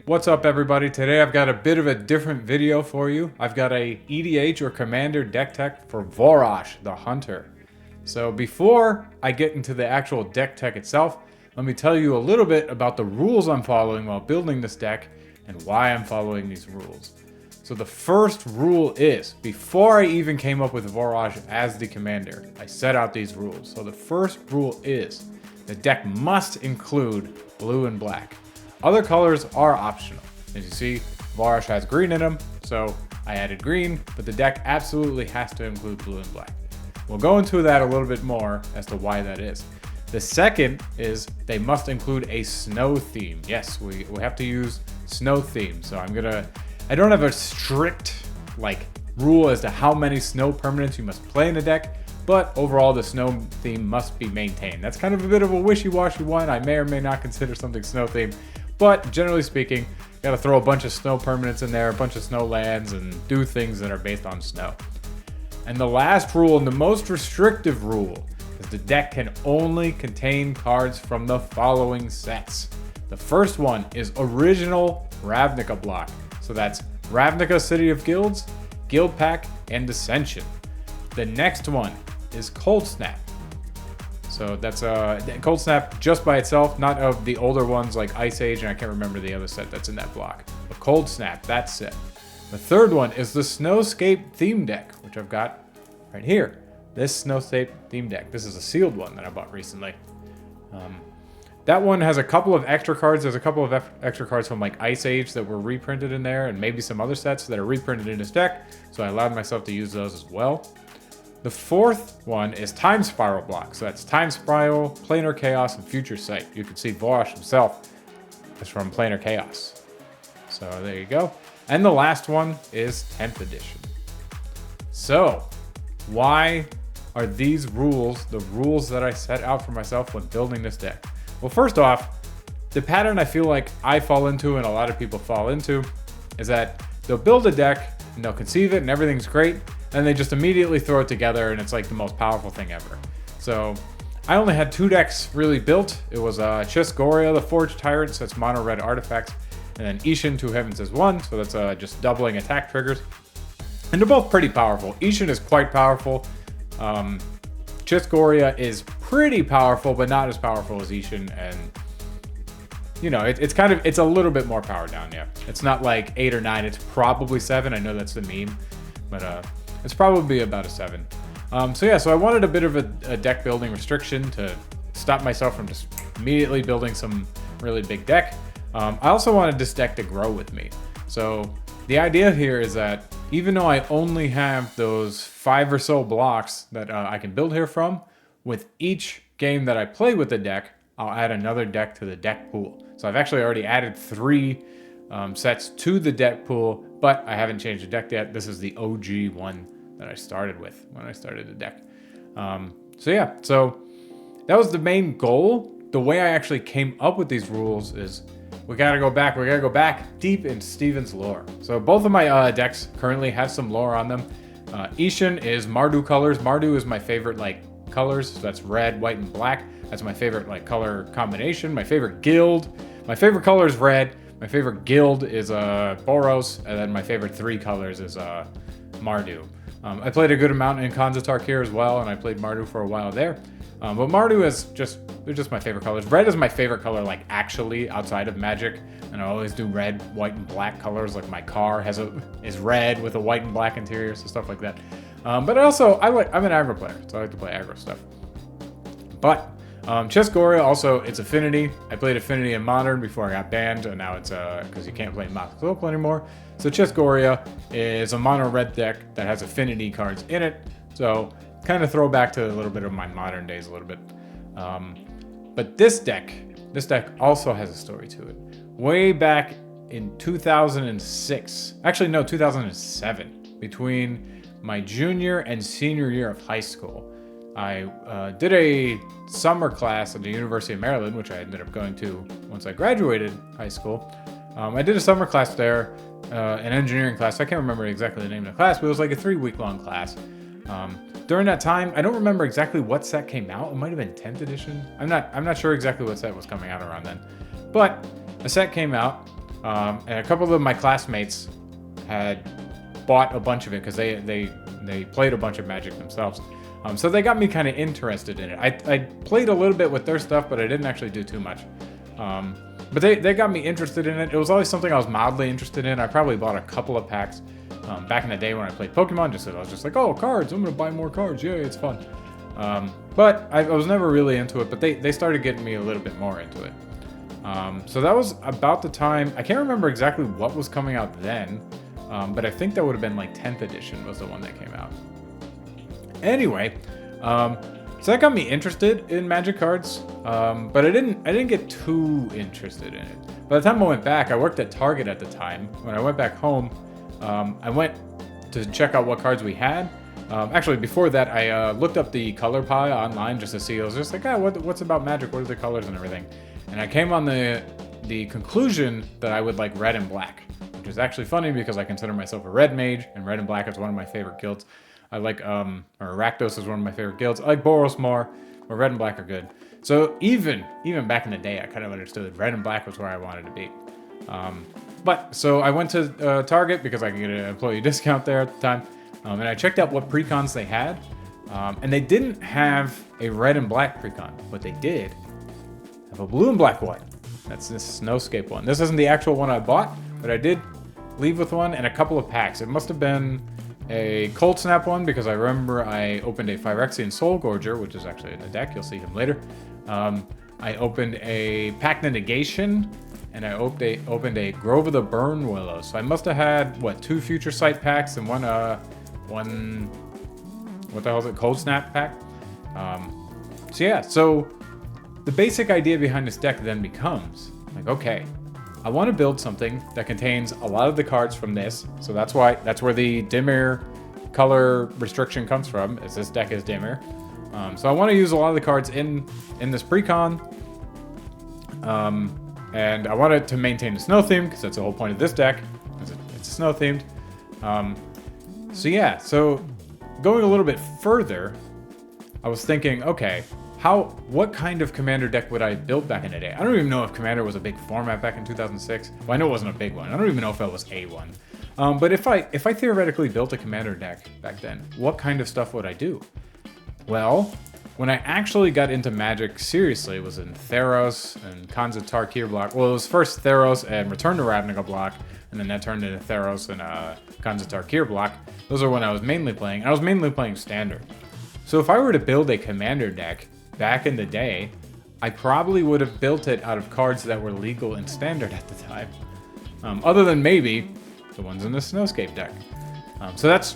What's up everybody? Today I've got a bit of a different video for you. I've got a EDH or Commander deck tech for Vorosh, the Hunter. So before I get into the actual deck tech itself, let me tell you a little bit about the rules I'm following while building this deck and why I'm following these rules. So the first rule is, before I even came up with Vorosh as the commander, I set out these rules. So the first rule is, the deck must include blue and black. Other colors are optional. As you see, Vorosh has green in them, so I added green, but the deck absolutely has to include blue and black. We'll go into that a little bit more as to why that is. The second is they must include a snow theme. Yes, we have to use snow theme. So I don't have a strict rule as to how many snow permanents you must play in a deck, but overall the snow theme must be maintained. That's kind of a bit of a wishy-washy one. I may or may not consider something snow themed. But generally speaking, you gotta throw a bunch of snow permanents in there, a bunch of snow lands, and do things that are based on snow. And the last rule, and the most restrictive rule, is the deck can only contain cards from the following sets. The first one is original Ravnica block. So that's Ravnica City of Guilds, Guild Pack, and Dissension. The next one is Cold Snap. So that's Cold Snap just by itself, not of the older ones like Ice Age, and I can't remember the other set that's in that block. But Cold Snap, that set. The third one is the Snowscape theme deck, which I've got right here. This Snowscape theme deck. This is a sealed one that I bought recently. That one has a couple of extra cards. There's a couple of extra cards from like Ice Age that were reprinted in there, and maybe some other sets that are reprinted in this deck. So I allowed myself to use those as well. The fourth one is Time Spiral block. So that's Time Spiral, Planar Chaos, and Future Sight. You can see Vorosh himself is from Planar Chaos. So there you go. And the last one is 10th edition. So why are these rules the rules that I set out for myself when building this deck? Well, first off, the pattern I feel like I fall into and a lot of people fall into is that they'll build a deck and they'll conceive it and everything's great, and they just immediately throw it together and it's like the most powerful thing ever. So I only had 2 decks really built. It was Chisgoria, the Forged Tyrant, so that's mono red artifacts, and then Ishin, Two Heavens is 1, so that's just doubling attack triggers. And they're both pretty powerful. Ishin is quite powerful. Chisgoria is pretty powerful, but not as powerful as Ishin, and you know, it's a little bit more powered down, yeah. It's not like 8 or 9, it's probably 7. I know that's the meme, but it's probably about a 7. So I wanted a bit of a deck building restriction to stop myself from just immediately building some really big deck. I also wanted this deck to grow with me. So the idea here is that even though I only have those 5 or so blocks that I can build here from, with each game that I play with the deck, I'll add another deck to the deck pool. So I've actually already added 3 sets to the deck pool, but I haven't changed the deck yet. This is the OG one that I started with when I started the deck. So that was the main goal. The way I actually came up with these rules is we gotta go back deep into Steven's lore. So both of my decks currently have some lore on them. Ishin is Mardu colors. Mardu is my favorite colors. So that's red, white, and black. That's my favorite color combination. My favorite guild. My favorite color is red. My favorite guild is Vorosh, and then my favorite 3 colors is Mardu. I played a good amount in Kanzatar here as well, and I played Mardu for a while there. But Mardu is they're just my favorite colors. Red is my favorite color, actually, outside of Magic. And I always do red, white, and black colors. Like my car is red with a white and black interior, so stuff like that. But also, I'm an aggro player, so I like to play aggro stuff. But Chisgoria also, it's Affinity. I played Affinity in Modern before I got banned, and now it's because you can't play Mox Global anymore. So Chisgoria is a mono red deck that has Affinity cards in it. So kind of throw back to a little bit of my modern days a little bit. But this deck also has a story to it. Way back in 2006, actually no, 2007, between my junior and senior year of high school, I did a summer class at the University of Maryland, which I ended up going to once I graduated high school. I did a summer class there, an engineering class. I can't remember exactly the name of the class, but it was like a 3-week-long class. During that time, I don't remember exactly what set came out. It might have been 10th edition. I'm not sure exactly what set was coming out around then. But a set came out And a couple of my classmates had bought a bunch of it because they played a bunch of Magic themselves. So they got me kind of interested in it. I played a little bit with their stuff, but I didn't actually do too much. But they got me interested in it. It was always something I was mildly interested in. I probably bought a couple of packs back in the day when I played Pokemon. I was just like, oh, cards, I'm gonna buy more cards. Yay, it's fun. But I was never really into it, but they started getting me a little bit more into it. So that was about the time, I can't remember exactly what was coming out then, but I think that would have been like 10th edition was the one that came out. Anyway, so that got me interested in Magic cards, but I didn't get too interested in it. By the time I went back, I worked at Target at the time. When I went back home, I went to check out what cards we had. Actually, before that, I looked up the color pie online just to see. I was just like, what's about Magic? What are the colors and everything? And I came on the conclusion that I would like red and black, which is actually funny because I consider myself a red mage, and red and black is one of my favorite guilds. I like, or Rakdos is one of my favorite guilds. I like Vorosh more, but red and black are good. So even back in the day, I kind of understood red and black was where I wanted to be. So I went to Target because I could get an employee discount there at the time. And I checked out what precons they had. And they didn't have a red and black precon. What they did have a blue and black one. That's this Snowscape one. This isn't the actual one I bought, but I did leave with one and a couple of packs. It must have been a Cold Snap one because I remember I opened a Phyrexian Soul Gorger, which is actually in the deck. You'll see him later. I opened a Pact of Negation, and I opened a Grove of the Burn Willow. So I must have had, what, 2 Future Sight packs and one, what the hell is it, Cold Snap pack? So the basic idea behind this deck then becomes, like, okay, I want to build something that contains a lot of the cards from this. So that's where the Dimir color restriction comes from, is this deck is Dimir. So I want to use a lot of the cards in this precon. And I wanted to maintain the snow theme, because that's the whole point of this deck, because it's snow themed. So going a little bit further, I was thinking, okay, what kind of Commander deck would I build back in the day? I don't even know if Commander was a big format back in 2006. Well, I know it wasn't a big one. I don't even know if it was a one. But if I theoretically built a Commander deck back then, what kind of stuff would I do? Well, when I actually got into Magic seriously, it was in Theros and Khans of Tarkir block. Well, it was first Theros and Return to Ravnica block, and then that turned into Theros and Khans of Tarkir block. Those are when I was mainly playing, and I was mainly playing Standard. So if I were to build a Commander deck back in the day, I probably would have built it out of cards that were legal in Standard at the time. Other than maybe the ones in the Snowscape deck. So that's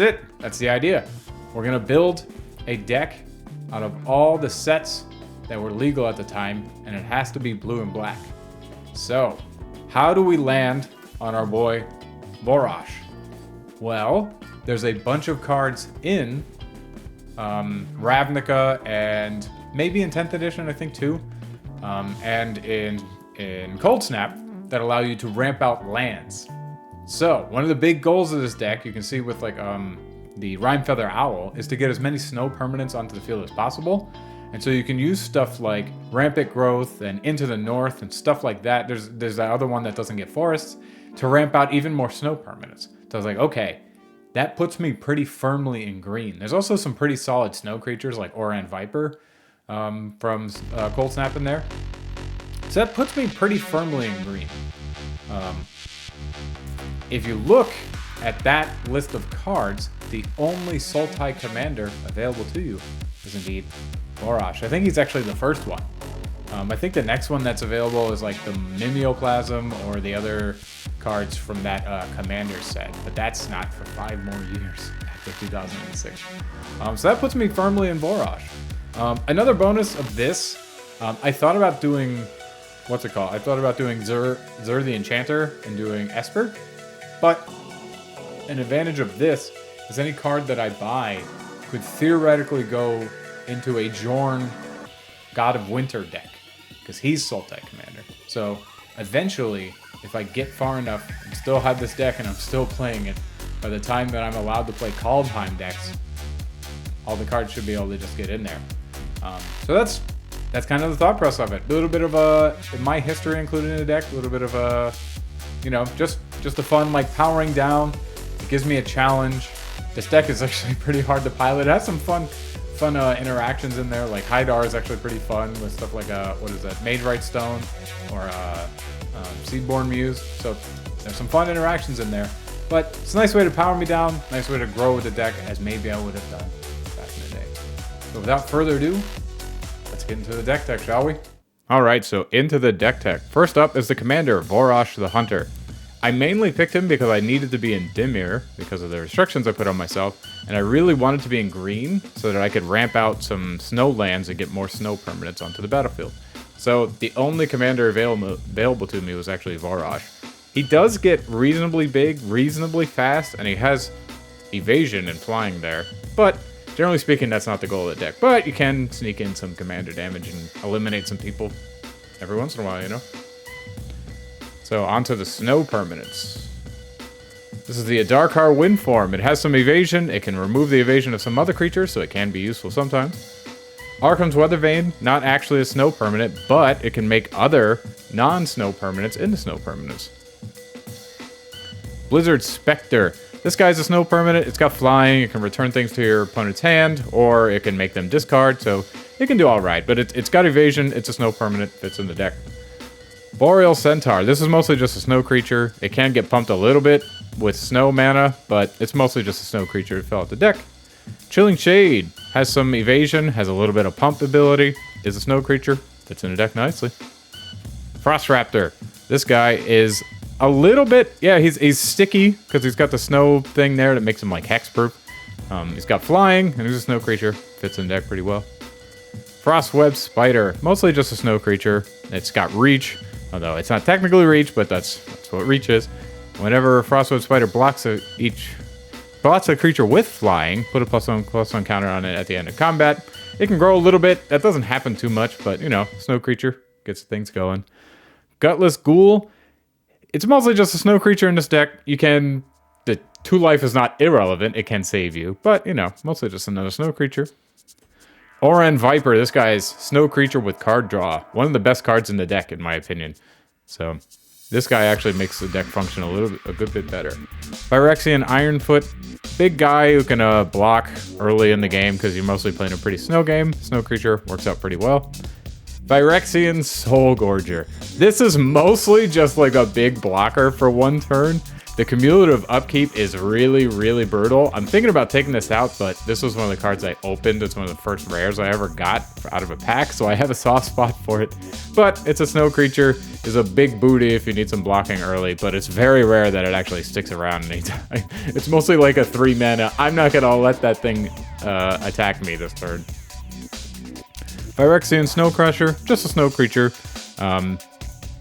it. That's the idea. We're gonna build a deck out of all the sets that were legal at the time, and it has to be blue and black. So, how do we land on our boy Vorosh? Well, there's a bunch of cards in Ravnica and maybe in 10th edition, I think too, and in Cold Snap that allow you to ramp out lands. So, one of the big goals of this deck, you can see with like the Rhymefeather Owl, is to get as many snow permanents onto the field as possible. And so you can use stuff like Rampant Growth and Into the North and stuff like that. There's that other one that doesn't get forests to ramp out even more snow permanents. So I was like, okay, that puts me pretty firmly in green. There's also some pretty solid snow creatures like Oran Viper from Cold Snap in there. So that puts me pretty firmly in green. If you look at that list of cards, the only Sultai commander available to you is indeed Vorosh. I think he's actually the first one. I think the next one that's available is like the Mimeoplasm or the other cards from that commander set, but that's not for 5 more years after 2006. So that puts me firmly in Vorosh. Another bonus of this, I thought about doing, what's it called? I thought about doing Zur the Enchanter and doing Esper, but an advantage of this is any card that I buy could theoretically go into a Jorn God of Winter deck, because he's Sultai Commander. So eventually, if I get far enough and still have this deck and I'm still playing it, by the time that I'm allowed to play Kaldheim decks, all the cards should be able to just get in there. So that's kind of the thought process of it. A little bit of my history included in the deck, a little bit of you know, just a fun, like, powering down. It gives me a challenge. This deck is actually pretty hard to pilot. It has some fun interactions in there. Like Hydar is actually pretty fun with stuff like what is that, Mage Right Stone or Seedborn Muse. So there's some fun interactions in there. But it's a nice way to power me down, nice way to grow with the deck as maybe I would have done back in the day. So without further ado, let's get into the deck tech, shall we? Alright, so into the deck tech. First up is the commander, Vorosh the Hunter. I mainly picked him because I needed to be in Dimir because of the restrictions I put on myself, and I really wanted to be in green so that I could ramp out some snow lands and get more snow permanents onto the battlefield. So the only commander available to me was actually Vorosh. He does get reasonably big, reasonably fast, and he has evasion and flying there, but generally speaking, that's not the goal of the deck. But you can sneak in some commander damage and eliminate some people every once in a while, you know? So onto the snow permanents. This is the Adarkar Wind form. It has some evasion. It can remove the evasion of some other creatures, so it can be useful sometimes. Arkham's Weathervane, not actually a snow permanent, but it can make other non-snow permanents into snow permanents. Blizzard Spectre. This guy's a snow permanent. It's got flying. It can return things to your opponent's hand, or it can make them discard, so it can do all right. But it's got evasion. It's a snow permanent. Fits in the deck. Boreal Centaur. This is mostly just a snow creature. It can get pumped a little bit with snow mana, but it's mostly just a snow creature to fill out the deck. Chilling Shade has some evasion, has a little bit of pump ability, is a snow creature, fits in the deck nicely. Frost Raptor. This guy is a little bit, yeah, he's sticky because he's got the snow thing there that makes him like hexproof. He's got flying, and he's a snow creature, fits in the deck pretty well. Frostweb Spider, mostly just a snow creature. It's got reach. Although it's not technically reach, but that's what reach is. Whenever Frostweb Spider blocks a creature with flying, put a +1/+1 counter on it at the end of combat. It can grow a little bit. That doesn't happen too much, but you know, snow creature gets things going. Gutless Ghoul. It's mostly just a snow creature in this deck. The 2 life is not irrelevant. It can save you, but you know, mostly just another snow creature. Oran Viper, this guy is snow creature with card draw. One of the best cards in the deck, in my opinion. So, this guy actually makes the deck function a good bit better. Phyrexian Ironfoot, big guy who can block early in the game because you're mostly playing a pretty snow game. Snow creature works out pretty well. Phyrexian Soul Gorger. This is mostly just like a big blocker for 1 turn. The cumulative upkeep is really, really brutal. I'm thinking about taking this out, but this was one of the cards I opened. It's one of the first rares I ever got out of a pack, so I have a soft spot for it. But it's a snow creature. It's a big booty if you need some blocking early, but it's very rare that it actually sticks around anytime. It's mostly like a 3 mana. I'm not going to let that thing attack me this turn. Phyrexian Snow Crusher, just a snow creature.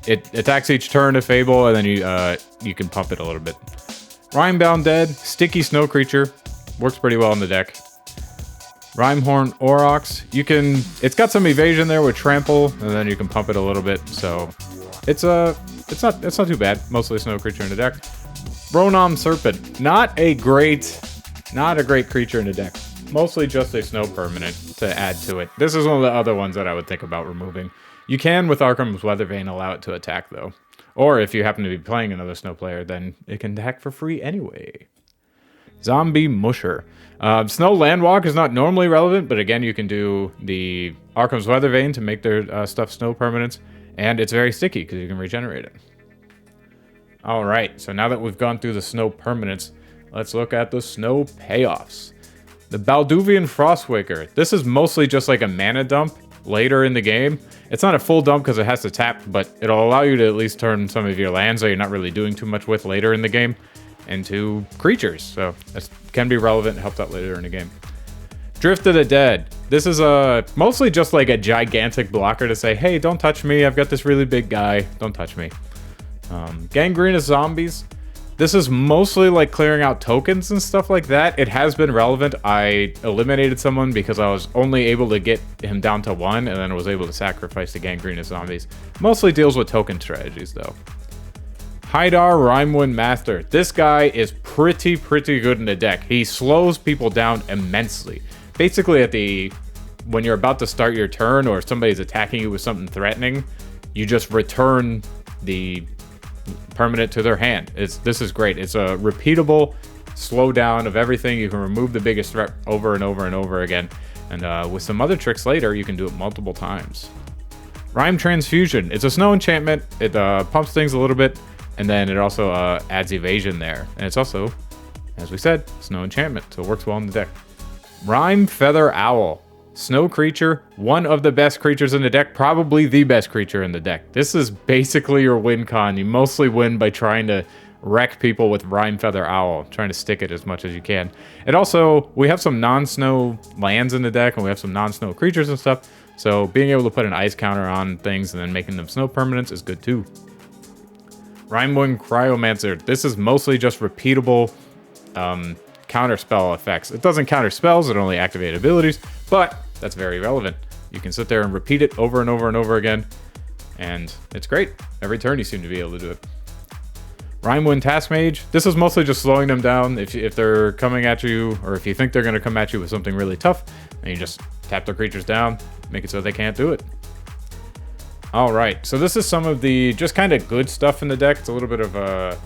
It attacks each turn if able, and then you can pump it a little bit. Rhymebound Dead, sticky snow creature, works pretty well in the deck. Rhymehorn Aurochs, it's got some evasion there with trample, and then you can pump it a little bit. So it's not too bad. Mostly a snow creature in the deck. Ronom Serpent, not a great creature in the deck. Mostly just a snow permanent to add to it. This is one of the other ones that I would think about removing. You can, with Arkham's Weathervane, allow it to attack, though. Or if you happen to be playing another snow player, then it can attack for free anyway. Zombie Musher. Snow Landwalk is not normally relevant, but again, you can do the Arkham's Weathervane to make their stuff snow permanents, and it's very sticky because you can regenerate it. Alright, so now that we've gone through the snow permanents, let's look at the snow payoffs. The Balduvian Frostwaker. This is mostly just like a mana dump later in the game. It's not a full dump because it has to tap, but it'll allow you to at least turn some of your lands that you're not really doing too much with later in the game into creatures. So that can be relevant and helps out later in the game. Drift of the Dead. This is mostly just like a gigantic blocker to say, hey, don't touch me. I've got this really big guy. Don't touch me. Gangrenous Zombies. This is mostly like clearing out tokens and stuff like that. It has been relevant. I eliminated someone because I was only able to get him down to 1, and then I was able to sacrifice the Gangrenous Zombies. Mostly deals with token strategies, though. Hydar Rhymewind Master. This guy is pretty good in the deck. He slows people down immensely. Basically, when you're about to start your turn or somebody's attacking you with something threatening, you just return the permanent to their hand. This is great. It's a repeatable slowdown of everything. You can remove the biggest threat over and over and over again. And with some other tricks later, you can do it multiple times. Rhyme Transfusion. It's a snow enchantment. It pumps things a little bit, and then it also adds evasion there. And it's also, as we said, snow enchantment, so it works well in the deck. Rhyme Feather Owl. Snow creature, one of the best creatures in the deck, probably the best creature in the deck. This is basically your win con. You mostly win by trying to wreck people with Rhyme Feather Owl, trying to stick it as much as you can. And also, we have some non-snow lands in the deck, and we have some non-snow creatures and stuff, so being able to put an ice counter on things and then making them snow permanents is good too. Rhymewind Cryomancer. This is mostly just repeatable counter spell effects. It doesn't counter spells, it only activates abilities, but that's very relevant. You can sit there and repeat it over and over and over again, and it's great. Every turn you seem to be able to do it. Rhymewind Task Mage. This is mostly just slowing them down if they're coming at you, or if you think they're going to come at you with something really tough, and you just tap their creatures down, make it so they can't do it. Alright, so this is some of the just kind of good stuff in the deck. It's a little bit of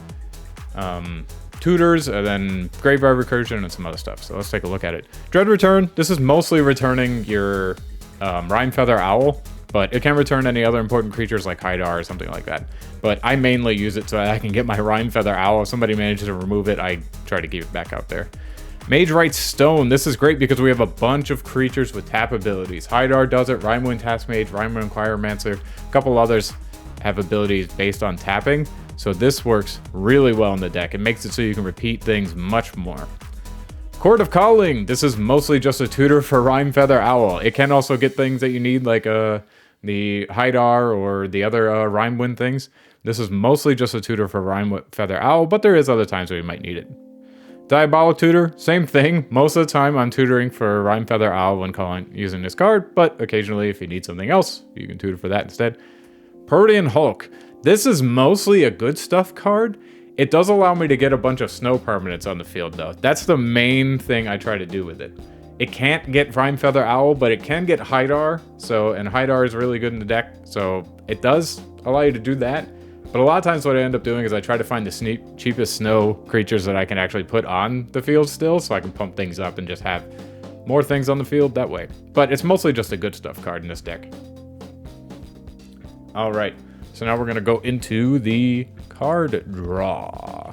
tutors, and then Graveyard Recursion, and some other stuff. So let's take a look at it. Dread Return. This is mostly returning your Rhyme Feather Owl, but it can return any other important creatures like Hydar or something like that. But I mainly use it so that I can get my Rhyme Feather Owl. If somebody manages to remove it, I try to keep it back out there. Mage Right Stone. This is great because we have a bunch of creatures with tap abilities. Hydar does it, Rhymewind Task Mage, Rhymewind Cryomancer, a couple others have abilities based on tapping. So this works really well in the deck. It makes it so you can repeat things much more. Chord of Calling. This is mostly just a tutor for Rhyme Feather Owl. It can also get things that you need, like the Hydar or the other Rhymewind things. This is mostly just a tutor for Rhyme Feather Owl, but there is other times where you might need it. Diabolic Tutor, same thing. Most of the time I'm tutoring for Rhyme Feather Owl when using this card, but occasionally if you need something else, you can tutor for that instead. Protean Hulk. This is mostly a good stuff card. It does allow me to get a bunch of snow permanents on the field though. That's the main thing I try to do with it. It can't get Rhyme Feather Owl, but it can get Hydar. And Hydar is really good in the deck, so it does allow you to do that. But a lot of times what I end up doing is I try to find the cheapest snow creatures that I can actually put on the field still, so I can pump things up and just have more things on the field that way. But it's mostly just a good stuff card in this deck. Alright, so now we're going to go into the card draw.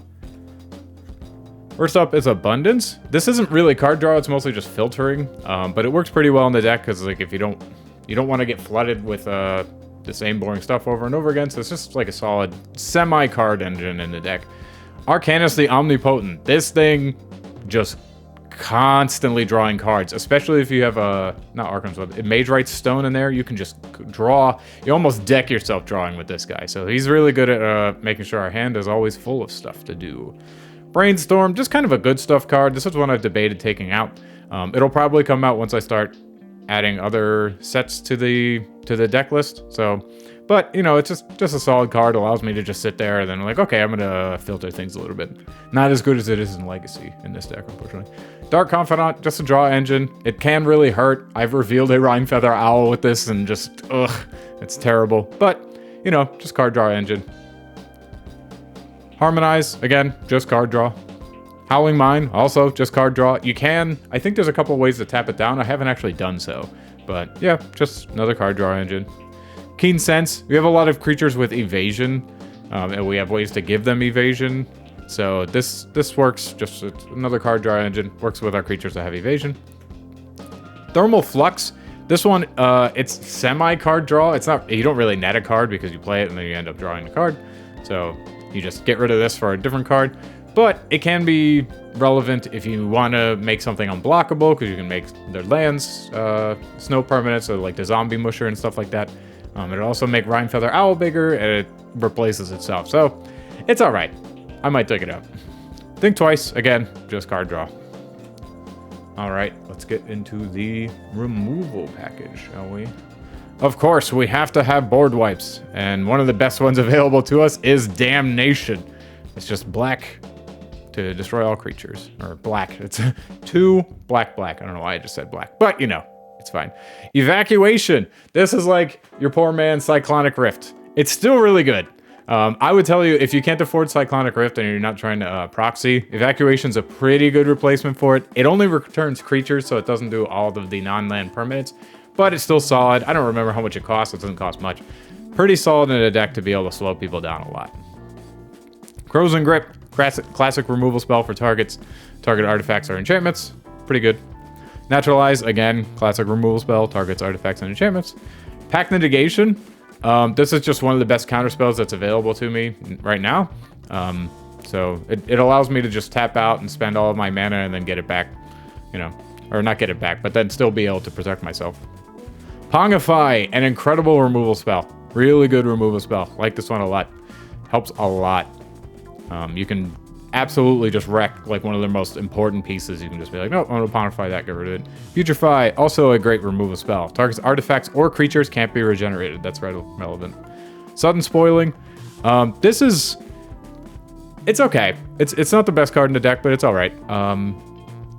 First up is Abundance. This isn't really card draw, it's mostly just filtering, but it works pretty well in the deck because like if you don't want to get flooded with the same boring stuff over and over again, so it's just like a solid semi-card engine in the deck. Arcanus the Omnipotent. This thing just constantly drawing cards, especially if you have not Arcanus, but Mage Right Stone in there, you can just draw. You almost deck yourself drawing with this guy, so he's really good at making sure our hand is always full of stuff to do. Brainstorm, just kind of a good stuff card. This is one I've debated taking out. It'll probably come out once I start adding other sets to the deck list. So, but you know, it's just a solid card. Allows me to just sit there and then like, okay, I'm gonna filter things a little bit. Not as good as it is in Legacy in this deck, unfortunately. Dark Confidant, just a draw engine. It can really hurt. I've revealed a Rhyme Feather Owl with this and just it's terrible. But you know, just card draw engine. Harmonize, again, just card draw. Howling Mine, also just card draw. You can, I think there's a couple ways to tap it down. I haven't actually done so, but yeah, just another card draw engine. Keen Sense, we have a lot of creatures with evasion, and we have ways to give them evasion. So this works, just another card draw engine, works with our creatures that have evasion. Thermal Flux, this one, it's semi-card draw. It's not, you don't really net a card because you play it and then you end up drawing a card. So you just get rid of this for a different card. But it can be relevant if you want to make something unblockable, because you can make their lands snow permanents, so like the Zombie Musher and stuff like that. It'll also make Rhyme Feather Owl bigger, and it replaces itself. So it's alright. I might take it out. Think twice. Again, just card draw. Alright, let's get into the removal package, shall we? Of course, we have to have board wipes, and one of the best ones available to us is Damnation. It's just black to destroy all creatures, or black. It's 2 black. I don't know why I just said black, but you know, it's fine. Evacuation. This is like your poor man's Cyclonic Rift. It's still really good, I would tell you, if you can't afford Cyclonic Rift and you're not trying to proxy, Evacuation's a pretty good replacement for it. It only returns creatures, so it doesn't do all of the non-land permanents, but it's still solid. I don't remember how much it costs. It doesn't cost much. Pretty solid in a deck to be able to slow people down a lot. Crows and Grip, classic removal spell for target artifacts or enchantments. Pretty good. Naturalize, again, classic removal spell, targets artifacts and enchantments. Pact Negation. This is just one of the best counter spells that's available to me right now. So it allows me to just tap out and spend all of my mana and then get it back, you know, or not get it back, but then still be able to protect myself. Pongify, an incredible removal spell. Really good removal spell. Like this one a lot. Helps a lot. You can absolutely just wreck like one of the most important pieces. You can just be like, no, I'm gonna Pongify that, get rid of it. Putrefy, also a great removal spell. Targets artifacts or creatures can't be regenerated. That's relevant. Sudden Spoiling. It's okay. It's not the best card in the deck, but it's all right.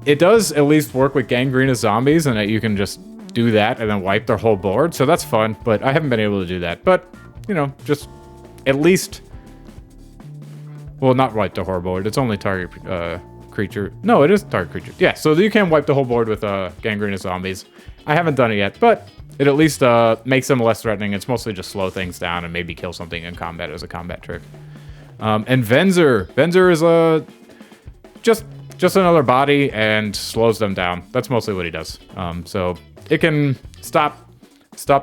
It does at least work with Gangrenous zombies, and that you can just do that and then wipe their whole board. So that's fun, but I haven't been able to do that. But you know, just at least. Well, not wipe the whole board. It's only target creature. No, it is target creature. Yeah, so you can wipe the whole board with Gangrenous zombies. I haven't done it yet, but it at least makes them less threatening. It's mostly just slow things down and maybe kill something in combat as a combat trick. And Venzer. Venzer is just another body and slows them down. That's mostly what he does. So it can stop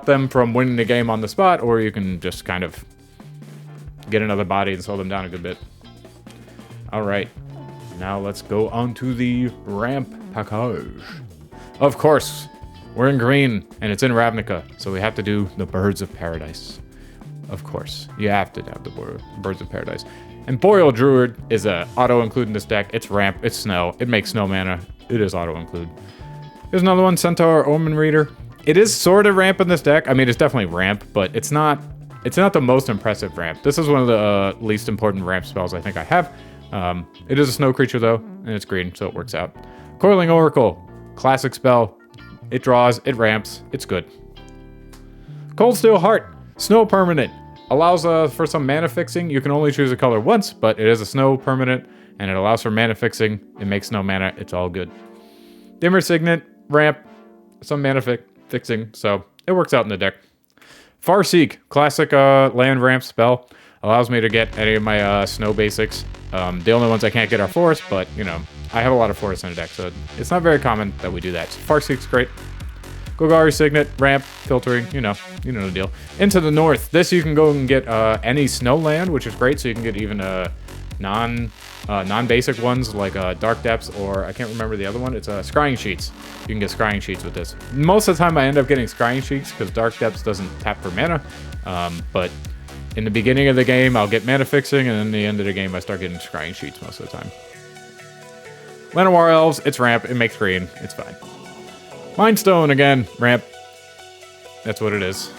them from winning the game on the spot, or you can just kind of get another body and slow them down a good bit. All right, now let's go on to the ramp package. Of course, we're in green, and it's in Ravnica, so we have to do the Birds of Paradise. Of course, you have to have the Birds of Paradise. And Boreal Druid is a auto-include in this deck. It's ramp, it's snow, it makes snow mana, it is auto-include. There's another one, Centaur Omen Reader. It is sort of ramp in this deck. I mean, it's definitely ramp, but it's not the most impressive ramp. This is one of the least important ramp spells I think I have. It is a snow creature though, and it's green, so it works out. Coiling Oracle, classic spell. It draws, it ramps, it's good. Cold Steel Heart, snow permanent. Allows for some mana fixing. You can only choose a color once, but it is a snow permanent, and it allows for mana fixing. It makes no mana, it's all good. Dimmer Signet, ramp, some mana fixing, so it works out in the deck. Farseek, classic land ramp spell. Allows me to get any of my snow basics. The only ones I can't get are forests, but, you know, I have a lot of forests in the deck, so it's not very common that we do that. So Farseek's great. Golgari Signet, ramp, filtering, you know the deal. Into the North, this you can go and get any snow land, which is great, so you can get even non-basic ones like Dark Depths, or I can't remember the other one. It's Scrying Sheets. You can get Scrying Sheets with this. Most of the time I end up getting Scrying Sheets because Dark Depths doesn't tap for mana, but in the beginning of the game I'll get mana fixing, and then the end of the game I start getting Scrying Sheets most of the time. Llanowar Elves, it's ramp, it makes green, it's fine. Mindstone, again, ramp. That's what it is.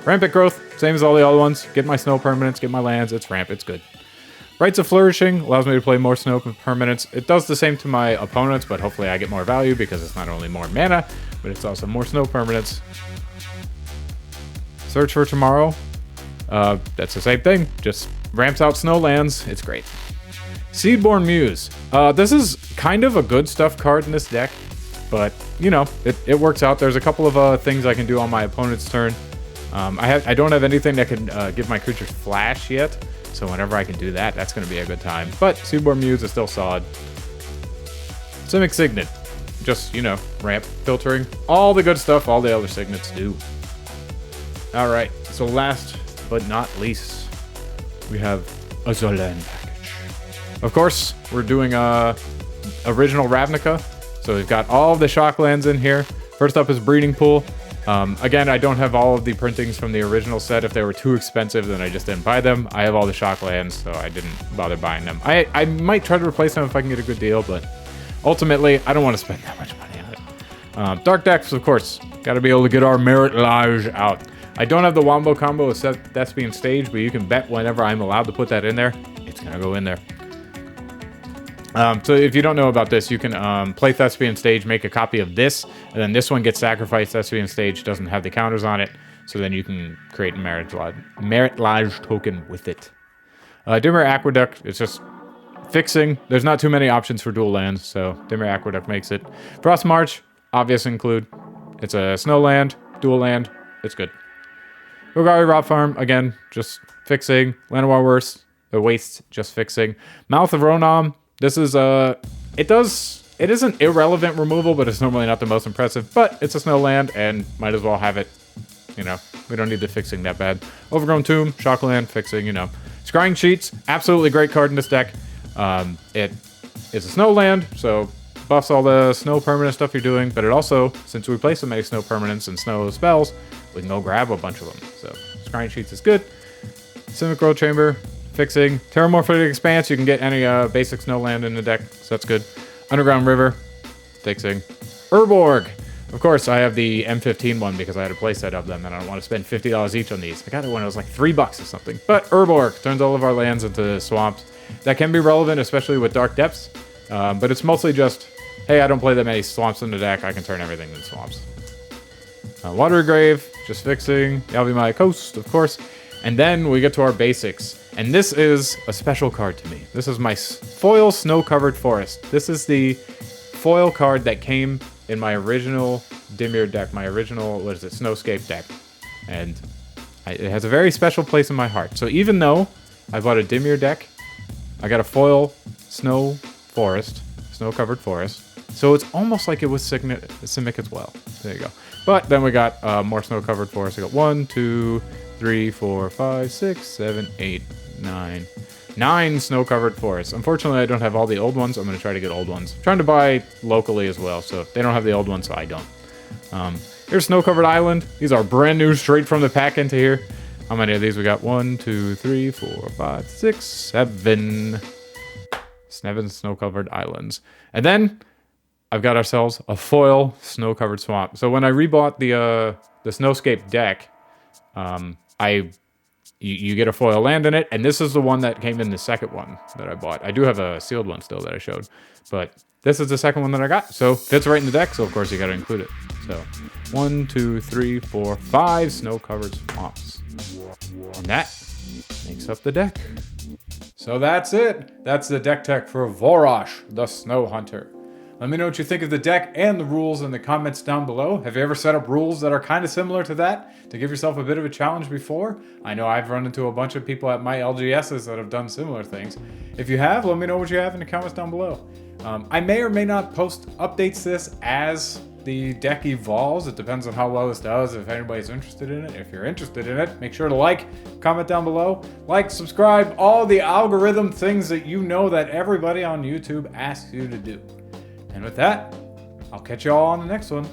Rampant Growth, same as all the other ones. Get my snow permanents, get my lands, it's ramp, it's good. Rites of Flourishing allows me to play more snow permanents. It does the same to my opponents, but hopefully I get more value because it's not only more mana, but it's also more snow permanents. Search for Tomorrow. That's the same thing, just ramps out snow lands, it's great. Seedborn Muse. This is kind of a good stuff card in this deck, but, you know, it works out. There's a couple of things I can do on my opponent's turn. I don't have anything that can give my creatures flash yet, so whenever I can do that, that's going to be a good time. But Seedborn Muse is still solid. Simic Signet. Just, you know, ramp, filtering, all the good stuff all the other Signets do. Alright, so last but not least, we have a Zolan package. Of course, we're doing original Ravnica, so we've got all of the shock lands in here. First up is Breeding Pool. Again, I don't have all of the printings from the original set. If they were too expensive, then I just didn't buy them. I have all the shock lands, so I didn't bother buying them. I might try to replace them if I can get a good deal, but ultimately, I don't want to spend that much money on it. Dark Decks, of course. Got to be able to get our Merit Lage out. I don't have the Wombo combo with Thespian Stage, but you can bet whenever I'm allowed to put that in there, it's going to go in there. So if you don't know about this, you can play Thespian Stage, make a copy of this, and then this one gets sacrificed. Thespian Stage doesn't have the counters on it, so then you can create a Merit Lodge token with it. Dimmer Aqueduct, it's just fixing. There's not too many options for dual lands, so Dimmer Aqueduct makes it. Frost March, obvious include. It's a snow land, dual land, it's good. Golgari Rot Farm, again, just fixing. Llanowar Waste, just fixing. Mouth of Ronom, this is it isn't irrelevant removal, but it's normally not the most impressive. But it's a snow land, and might as well have it. You know, we don't need the fixing that bad. Overgrown Tomb, Shockland, fixing, you know. Scrying Sheets, absolutely great card in this deck. It is a snow land, so buffs all the snow permanent stuff you're doing, but it also, since we play so many snow permanents and snow spells, we can go grab a bunch of them. So Scrying Sheets is good. Simic Road Chamber, fixing. Terramorphic Expanse, you can get any basic snow land in the deck, so that's good. Underground River, fixing. Urborg, of course, I have the M15 one because I had a playset of them and I don't want to spend $50 each on these. I got it when it was like $3 or something. But Urborg turns all of our lands into swamps. That can be relevant, especially with Dark Depths, but it's mostly just, hey, I don't play that many swamps in the deck, I can turn everything into swamps. Watery Grave, just fixing. Yavimaya Coast, of course. And then we get to our basics. And this is a special card to me. This is my foil Snow-Covered Forest. This is the foil card that came in my original Dimir deck, my original, Snowscape deck. And it has a very special place in my heart. So even though I bought a Dimir deck, I got a foil Snow-Covered Forest. So it's almost like it was Simic as well. There you go. But then we got more Snow-Covered Forest. I got 1, 2, 3, 4, 5, 6, 7, 8, 9 Snow-Covered Forests. Unfortunately, I don't have all the old ones. I'm going to try to get old ones. I'm trying to buy locally as well, so they don't have the old ones, so I don't. Here's Snow-Covered Island. These are brand new, straight from the pack into here. How many of these we got? 1, 2, 3, 4, 5, 6, 7. 7 Snow-Covered Islands. And then I've got ourselves a foil Snow-Covered Swamp. So when I rebought the Snowscape deck, you get a foil land in it, and this is the one that came in the second one that I bought. I do have a sealed one still that I showed, but this is the second one that I got. So fits right in the deck, so of course you got to include it. So 1, 2, 3, 4, 5 Snow-Covered Swamps. And that makes up the deck. So that's it. That's the deck tech for Vorosh, the Snow Hunter. Let me know what you think of the deck and the rules in the comments down below. Have you ever set up rules that are kind of similar to that to give yourself a bit of a challenge before? I know I've run into a bunch of people at my LGSs that have done similar things. If you have, let me know what you have in the comments down below. I may or may not post updates to this as the deck evolves. It depends on how well this does, if anybody's interested in it. If you're interested in it, make sure to like, comment down below, like, subscribe, all the algorithm things that you know that everybody on YouTube asks you to do. And with that, I'll catch you all on the next one.